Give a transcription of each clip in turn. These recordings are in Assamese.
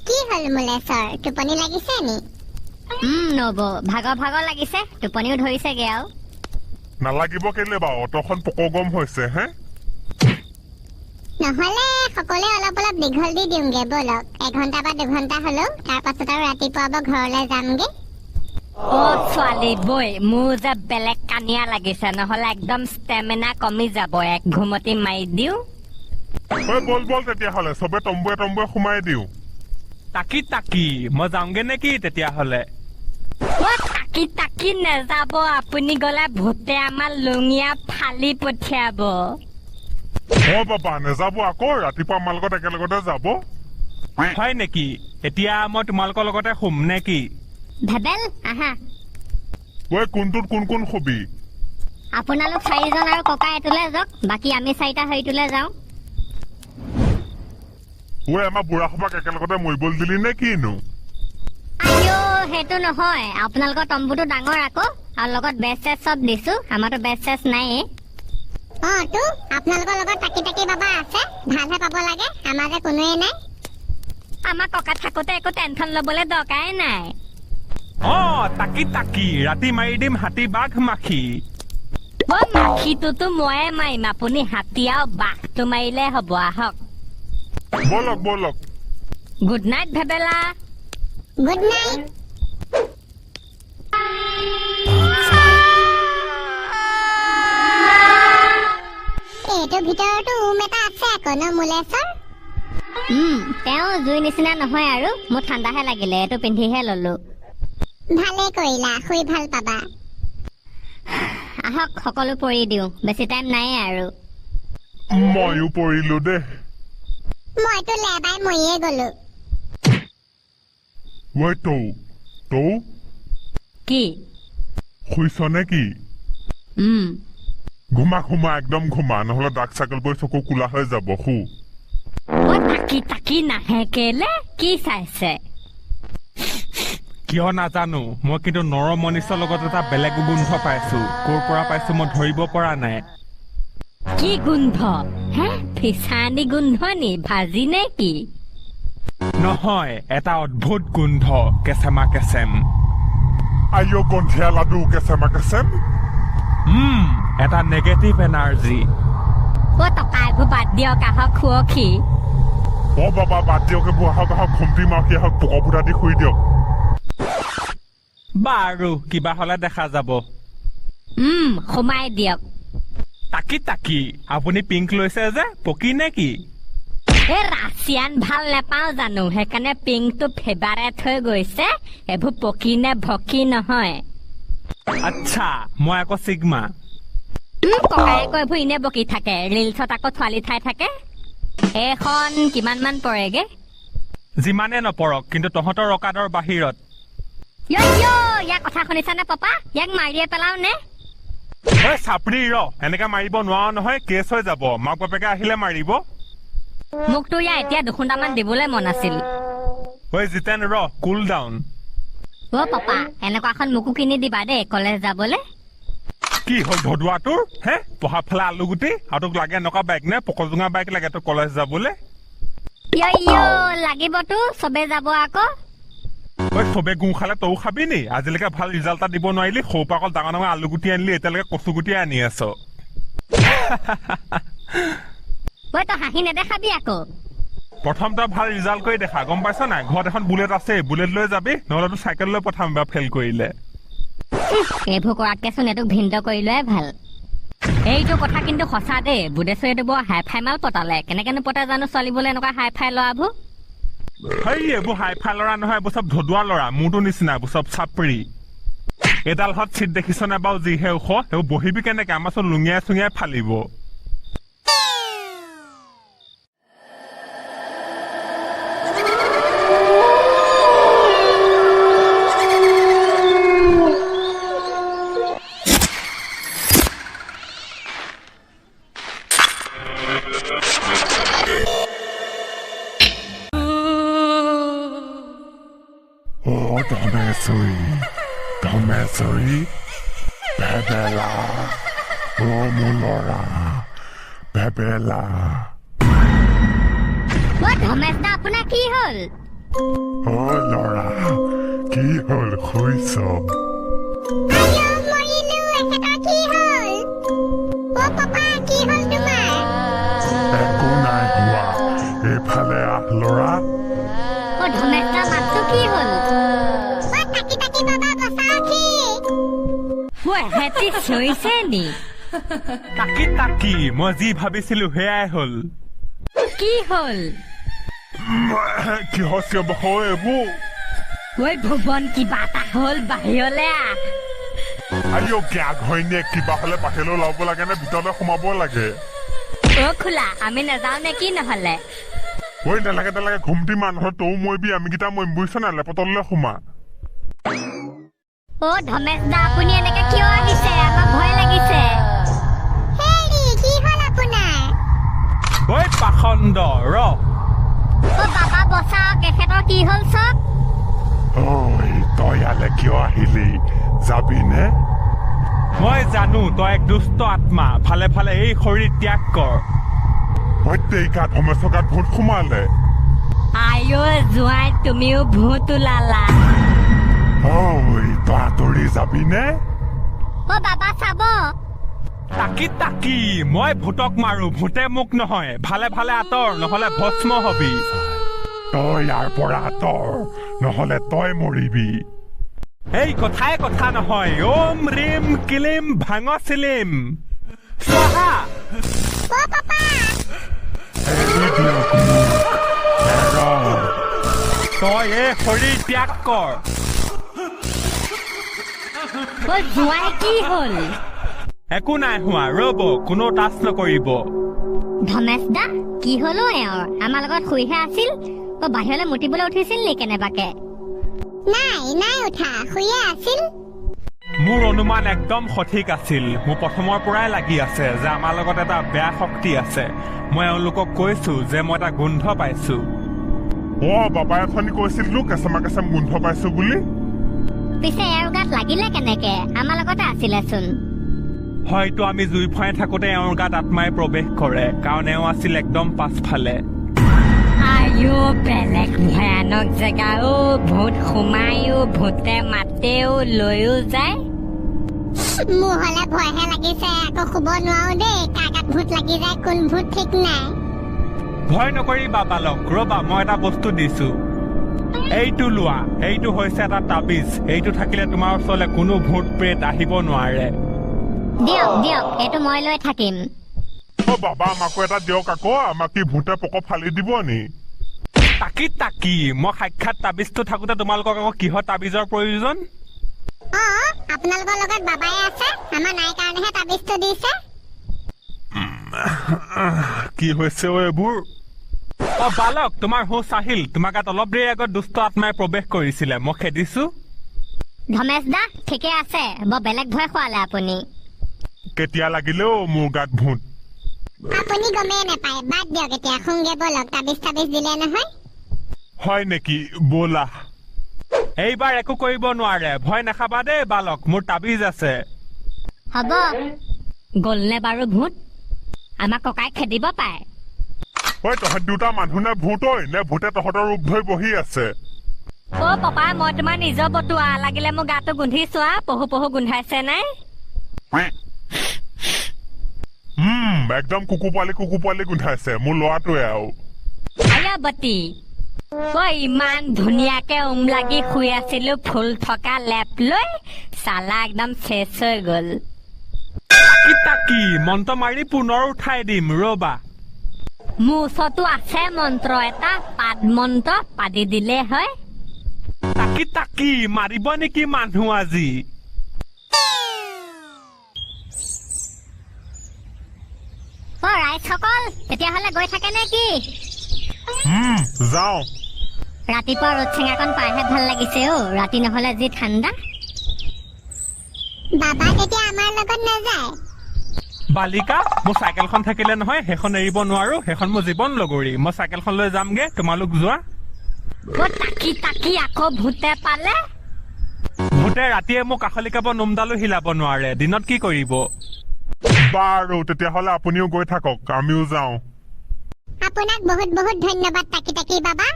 কি হল মুলেশ্বৰ টোপনি লাগিছে নি নব ভাগৰ লাগিছে টোপনিও ধৰিছেগে আৰু নালাগিব কেলে বা অটখন পকগম হৈছে হে নহলে সকলোৱে অলপ অলপ দীঘল দি দিওঁগে বলক 1 ঘণ্টা বা 2 ঘণ্টা হলো তাৰ পাছত আৰু ৰাতিপুৱা ঘৰলৈ যামগে অ ছোৱালী বৈ মোৰ যে বেলেগ কানিয়া লাগিছে নহলে একদম ষ্টেমিনা কমি যাব এক ঘুমতি মাৰি দিও বল তেতিয়াহ'লে চবে তম্বুৱে সোমাই দিওঁ তাকি মই যাওঁগে নেকি তেতিয়াহ'লে তাকি নেযাব আপুনি গলে ভূতে আমাৰ লুঙিয়া ফালি পঠিয়াব বাবা নেযাব আকৌ ৰাতিপুৱা আমাৰ লগত একেলগতে যাব হয় নেকি এতিয়া মই তোমালোকৰ লগতে শুম নেকি ভেবেল আহা কোনটোত কোন শুবি আপোনালোক 4জন আৰু ককা এটোলে যাওক বাকী আমি 4টা হেৰিটোলে যাওঁ আমাৰ বুঢ়া সবাক একেলগতে মৰিবল দিলি নে কিনো সেইটো নহয় আপোনালোকৰ তম্বুটো ডাঙৰ আকৌ আৰু লগত বেচ চব দিছো আমাৰতো বেচ নাই তো আপোনালোকৰ লগত তাকি বাবা আছে ভালহে পাব লাগে আমাৰ যে কোনোৱে নাই আমাৰ ককা থাকোতে একো টেনচন লবলৈ দৰকাৰে নাই তাকি ৰাতি মাৰি দিম হাতী বাঘ মাখি মাখিটোতো ময়ে মাৰিম আপুনি হাতী আৰু বাঘটো মাৰিলে হ'ব আহক বলক গুড নাইট ভেবেলা গুড নাইট এইটো ভিতৰতো এটা আছে আকৌ ন মুলেশ্বৰ তেওঁ জুই নিচিনা নহয় আৰু মোৰ ঠাণ্ডাহে লাগিলে এইটো পিন্ধিহে ললো ভালে কৰিলা শুই ভাল পাবা আহক সকলো পৰি দিওঁ বেছি টাইম নাই আৰু ময়ো পৰিলো দে মইতো লেবাই মৰিয়ে গলো তৌ কি শুইছ নে কি ঘুমা একদম ঘুমা নহলে ডাক চাকল পৰি চকু কোলা হৈ যাব শু তাকি নাহে কেলে কি চাইছে কিয় নাজানো মই কিন্তু নৰমনিছৰ লগত এটা বেলেগ গোন্ধ পাইছো ক'ৰ পৰা পাইছো মই ধৰিব পৰা নাই কি গোন্ধ হে ফিছানি গোন্ধ নি ভাজি নে কি নহয় এটা অদ্ভুত গোন্ধ কেঁচেমা কেঁচেম গন্ধিয়া লাডু কেঁচেমা কেঁচেম এটা নেগেটিভ এনাৰ্জি টকা এইবোৰ বাদ দিয়ক আহক খুৱখি বাবা বাদ দিয়ক এইবোৰ আহক ঘুমটি মাখি আহক পোক ফুটা দি শুই দিয়ক বাৰু কিবা হলে দেখা যাব সোমাই দিয়ক তাকি আপুনি পিংক লৈছে যে পকি নে কি ৰাছিয়ান ভাল নাপাওঁ জানো সেইকাৰণে পিংকটো ফেভাৰেট হৈ গৈছে এইবোৰ পকি নে ভকি নহয় আচ্ছা মই আকৌ চিগমা ককায়েক এইবোৰ ইনে বকি থাকে ৰিলছত আকৌ ছোৱালী ঠাই থাকে এইখন কিমান মান পৰেগে যিমানে নপৰক কিন্তু তহঁতৰ ৰকাদৰ বাহিৰত ইয়াৰ কথা শুনিছানে পাপা ইয়াক মাৰিয়ে পেলাও নে চাপৰি এনেকে মাৰিব নোৱাৰো নহয় কেছ হৈ যাব মাক বাপেকে আহিলে মাৰিব মোকতো ইয়াৰ এতিয়া 2 ঘণ্টামান দিবলৈ মন আছিল জিতেন কুল ডাউন পাপা এনেকুৱাখন মোকো কিনি দিবা দেই কলেজ যাবলে কি হল ধদুৱাটোৰ হে পঢ়া ফালে আলু গুটি আৰু তোক লাগে এনেকুৱা বাইক নে পকজোঙা বাইক লাগে তোৰ কলেজ যাবলে লাগিবতো চবে যাব আকৌ চবে গুঁ খালে তও খাবি নি আজিলৈকে ভাল ৰিজাল্ট এটা দিব নোৱাৰিলি সৌ পৰা অকল ডাঙৰ আলু গুটি আনিলি এতিয়ালৈকে কচু গুটি আনি আছ তই হাঁহি নেদেখাবি আকৌ প্ৰথম তই ভাল ৰিজাল্ট কৰি দেখা গম পাইছ নাই ঘৰত এখন বুলেট আছে বুলেট লৈ যাবি নহলে তোৰ চাইকেল লৈ পঠাম বা ফেইল কৰিলে এইবোৰ কৰাতকেচোন এইটোক ভিন্দ কৰি লোৱাই ভাল এইটো কথা কিন্তু সঁচা দেই বুধেশ্বৰীটো বৰ হাই ফাই মাল পতালে কেনেকেনো পতা জানো ছোৱালীবোলে এনেকুৱা হাই ফাই ল'ৰাবোৰ এইবোৰ হাই ফাই ল'ৰা নহয় এইবোৰ চব ধদুৱা ল'ৰা মোৰতো নিচিনা এইবোৰ চব চাপৰি এডাল হত চিট দেখিছ নে বাৰু যিহে ওখ সেইবোৰ বহিবি কেনেকে আমাৰ চোন লুঙিয়াই চুঙিয়াই ফালিব Domesori, Bebela, Romulora, Bebela. অ ধমেশ দা আপোনাৰ কি হ'ল ল'ৰা কি হ'ল শুইছ আইও মৰিলো এখেতৰ কি হ'ল অ পাপা কি হ'ল তোমাৰ একো নাই হোৱা এইফালে আহ ল'ৰা অ ধমেশ দা মাতটো কি হ'ল অ তাকি বাবা বচাও কি ও হেতি চইছে নি তাকি মই যি ভাবিছিলো সেয়াই হ'ল কি হ'ল কিহৰ চিঞৰ বাখৰ এইবোৰ ঐ ভুৱন কিবা এটা হ'ল বাহিৰলে আহ আইও গা ঘৈণীয়ে কিবা হ'লে বাহিৰলৈ ওলাব লাগে নে ভিতৰলৈ সোমাব লাগে অ খোলা আমি নাযাওঁ নে কি নহ'লে ঐ নালাগে ঘুমটি মানুহৰ তৌ মৰিবি আমি কেইটা মৰিম বুজিছ নাই লেপতললৈ সোমা অ ধমেশ দা আপুনি এনেকে কিয় আহিছে আমাৰ ভয় লাগিছে হেৰি কি হ'ল আপোনাৰ ঐ পাখণ্ড ৰ অ বাবা বচাওক এখেতৰ কি হ'ল চব ঐ তই ইয়ালে কিয় আহিলি যাবিনে মই জানো তই এক দুষ্ট আত্মা ভালে ভালে এই শৰীৰ ত্যাগ কৰ প্ৰত্যেক গাত সমস্যা গাত ভূত সোমালে আইও জোঁৱাই তুমিও ভূত ওলালা ঐ তই আঁতৰি যাবিনে অ বাবা চাব তাকি মই ভূতক মাৰো ভূতে মোক নহয় ভালে ভালে আঁতৰ নহলে ভস্ম হবি তই ইয়াৰ পৰা আঁতৰ নহলে তই মৰিবি এই কথাই কথা নহয় ওম ৰিম কিলিম ভাঙ চিলিম স্বাহা অ পাপা এৰি দিয়ক মোক এৰ তই এই শৰীৰ ত্যাগ কৰ অ জোঁৱাই কি হ'ল একো নাই হোৱা ৰ'ব কোনো টাচ নকৰিব ধমেশ দা কি হলো এওঁৰ আমাৰ লগত শুইহে আছিল অ বাহিৰলৈ মুতিবলৈ উঠিছিল নি কেনেবাকে নাই উঠা শুইয়ে আছিল মোৰ অনুমান একদম সঠিক আছিল মোৰ প্ৰথমৰ পৰাই লাগি আছে যে আমাৰ লগত এটা বেয়া শক্তি আছে মই এওঁলোকক কৈছো যে মই এটা গোন্ধ পাইছো বাবাই অথনি কৈছিলো কেঁচামা গোন্ধ পাইছো বুলি পিছে এওঁৰ গাত লাগিলে কেনেকে আমাৰ লগতে আছিলেচোন হয়তো আমি জুই ফুৱাই থাকোতে এওঁৰ গাত আত্মাই প্ৰৱেশ কৰে কাৰণ এওঁ আছিল একদম পাছফালে আইও বেলেগ ভয়ানক জেগা অ ভূত সোমায়ো ভূতে মাতেও লৈও যায় মোৰ হলে ভয়হে লাগিছে আকৌ শুব নোৱাৰো দেই কাৰ গাত ভূত লাগি যায় কোন ভূত ঠিক নাই ভয় নকৰিবা বালক ৰবা মই এটা বস্তু দিছো এইটো লোৱা এইটো হৈছে এটা তাবিজ এইটো থাকিলে তোমাৰ ওচৰলৈ কোনো ভূত প্ৰেত আহিব নোৱাৰে দিয়ক এইটো মই লৈ থাকিম বাবা আমাকো এটা দিয়ক আকৌ আমাক কি ভূতে পক ফালি দিব নি তাকি মই সাক্ষাৎ তাবিজটো থাকোতে তোমালোকক আকৌ কিহৰ তাবিজৰ প্ৰয়োজন অ আপোনালোকৰ লগত বাবাই আছে আমাৰ নাই কাৰণেহে তাবিজটো দিছে কি হৈছে এইবোৰ বালক তোমাৰ হুঁচ আহিল তোমাৰ গাত অলপ দেৰি আগত দুষ্ট আত্মাই প্ৰৱেশ কৰিছিলে মই খেদিছো ধমেশ দা ঠিকে আছে বৰ বেলেগ ভয় খোৱালে আপুনি কেতিয়া লাগিলেও মোৰ গাত ভূত আপুনি গমেই নাপায় বাদ দিয়ক এতিয়া শুংগে বলক তাবিজ দিলে নহয় হয় নেকি ব'লা এইবাৰ একো কৰিব নোৱাৰে ভয় নাখাবা দেই বালক মোৰ তাবিজ আছে হ'ব গ'লনে বাৰু ভূত আমাক ককাই খেদিব পাৰে তহঁত দুটা মানুহ নে ভূত নে ভূতে তহঁতৰ ৰূপ ধৰি বহি আছে অ পাপা মই তোমাৰ নিজৰ বতুৱা লাগিলে মোৰ গাটো গোন্ধি চোৱা পহু গোন্ধাইছে নাই একদম কুকু পোৱালি গোন্ধাইছে মোৰ ল'ৰাটোৱে আৰু আয়াবতী ইমান ধুনীয়াকে লাগি শুই আছিলো ফুল থকা লেপ লৈ চালা একদম চেচ হৈ গল তাকি মন্ত্ৰ মাৰি পুনৰ উঠাই দিম ৰবা মোৰ ওচৰতো আছে মন্ত্ৰ এটা পাদ মন্ত্ৰ পাদি দিলে হয় তাকি মাৰিব নেকি মানুহ আজি অ ৰাইজসকল তেতিয়াহলে গৈ থাকে নে কি যাওঁ ৰাতিপুৱা ৰ'দ চেঙাকণ পাইহে ভাল লাগিছে অ ৰাতি নহলে যি ঠাণ্ডা বাবা তেতিয়া আমাৰ লগত নাযায় বালিকা মোৰ চাইকেলখন থাকিলে নহয় সেইখন এৰিব নোৱাৰো সেইখন মোৰ জীৱন লগৰী মই চাইকেলখন লৈ যামগে তোমালোক যোৱা অ তাকি আকৌ ভূতে পালে ভূতে ৰাতিয়ে মোক কাষলিকাব নোমডালো হিলাব নোৱাৰে দিনত কি কৰিব বাৰু তেতিয়াহ'লে আপুনিও গৈ থাকক আমিও যাওঁ আপোনাক বহুত বহুত ধন্যবাদ টাকি টাকি বাবা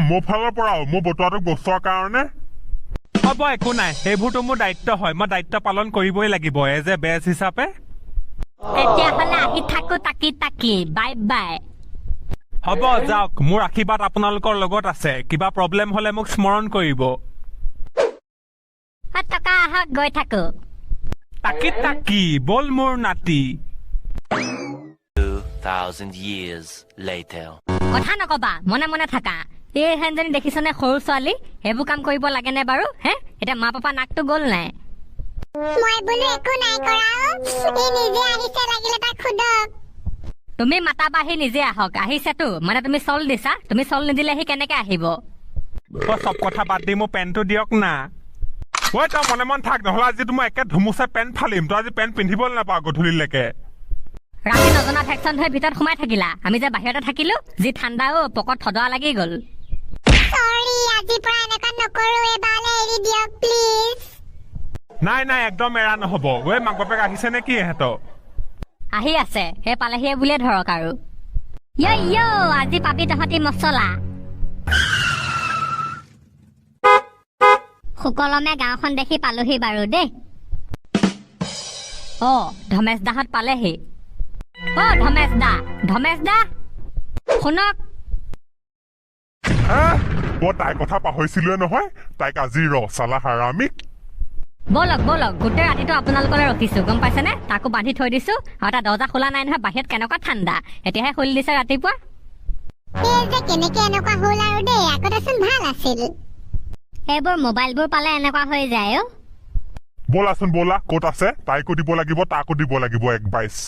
মোৰ ফালৰ পৰাও মোৰ বতোৱাটোক বচোৱাৰ কাৰণে হ'ব একো নাই সেইবোৰতো মোৰ দায়িত্ব হয় মই দায়িত্ব পালন কৰিবই লাগিব এজ এ বেজ হিচাপে তেতিয়াহ'লে আহি থাকো টাকি টাকি বাই বাই হ'ব যাওক মোৰ আশীৰ্বাদ আপোনালোকৰ লগত আছে কিবা প্ৰব্লেম হলে মোক স্মৰণ কৰিব টকা আহক গৈ থাকো টাকি টাকি বল মোৰ নাতি 2,000 years later. কথা নকবা মনে মনে থাকা এই হেনজনী দেখিছনে সৰু ছোৱালী সেইবোৰ কাম কৰিব লাগে নে বাৰু হে এতিয়া মা পাপা নাকটো গ'ল নাই মই বোলো একো নাই কৰা এই নিজে আহিছে লাগিলে তাক খুদক তুমি মাতাবা আহি নিজে আহক আহিছেতো মানে তুমি চল দিছা তুমি চল নিদিলে সি কেনেকে আহিব তই চব কথা বাদ দি মোৰ পেণ্টটো দিয়ক না ঐ তই মনে মন থাক নহ'লে আজি মই একে ধুমুচাই পেণ্ট ফালিম তই আজি পেণ্ট পিন্ধিবলৈ নাপাওঁ গধূলিলৈকে ৰাতি নজনা ফেকচন হৈ ভিতৰত সোমাই থাকিলা আমি যে বাহিৰতে থাকিলো যি ঠাণ্ডা পকত থদোৱা লাগি গ'ল সৰি আজিৰ পৰা এনেকুৱা নকৰো এবাৰলে এৰি দিয়ক প্লিজ নাই নাই একদম এৰা নহ'ব ঐ মাক বাপেক আহিছে নে কি এহেঁতৰ আহি আছে সেই পালেহিয়ে বুলিয়ে ধৰক আৰু য়ো আজি পাবি তহঁতি মছলা সুকলমে গাঁওখন দেখি পালোহি বাৰু দেই ধমেশ দাহঁত পালেহি ধমেশ দা শুনক মই তাইৰ কথা পাহৰিছিলোৱে নহয় তাইক আজি চালা হাৰামিক বলক গোটেই ৰাতিটো আপোনালোকলৈ ৰখিছো গম পাইছেনে তাকো বান্ধি থৈ দিছো আৰু তাৰ দৰ্জা খোলা নাই নহয় বাহিৰত কেনেকুৱা ঠাণ্ডা এতিয়াহে খুলি দিছে ৰাতিপুৱা এই যে কেনেকে এনেকুৱা হ'ল আৰু দেই আগতেচোন ভাল আছিল এইবোৰ মোবাইলবোৰ পালে এনেকুৱা হৈ যায় ব'লাচোন ব'লা ক'ত আছে তাইকো দিব লাগিব তাকো দিব লাগিব 1/22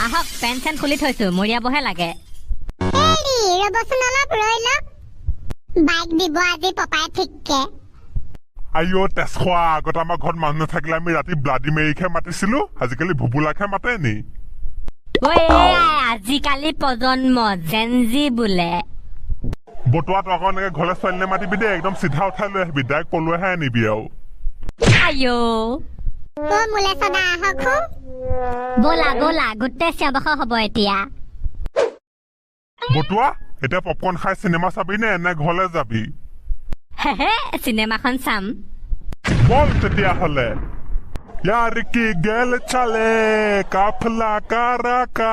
আহক পেন চেন খুলি থৈছো মৰিয়াবহে লাগে হেৰি ৰ'বচোন অলপ ৰৈ লওক বাইক দিব আজি পপাই ঠিককে আইঅ তেজ খোৱা আগতে আমাৰ ঘৰত মানুহ নাথাকিলে আমি ৰাতি ব্লাডি মেৰিকহে মাতিছিলো আজিকালি ভুবুলাকহে মাতে নি আজিকালি প্ৰজন্ম জেনজি বোলে বতোৱাত আকৌ এনেকে ঘৰলে ছোৱালীলে মাতিবি দেই একদম চিধা উঠাই লৈ আহিবি ডাইৰেক্ট পলুৱাহে আনিবি আৰু মোলে চদা আহক বলা গোটেই চিয়াবখ হ'ব এতিয়া বতোৱা এতিয়া পপকৰ্ণ খাই চিনেমা চাবি নে এনে ঘৰলে যাবি চিনেমাখন চাম বল তেতিয়াহ'লে यार की गैल चले काफला कारा का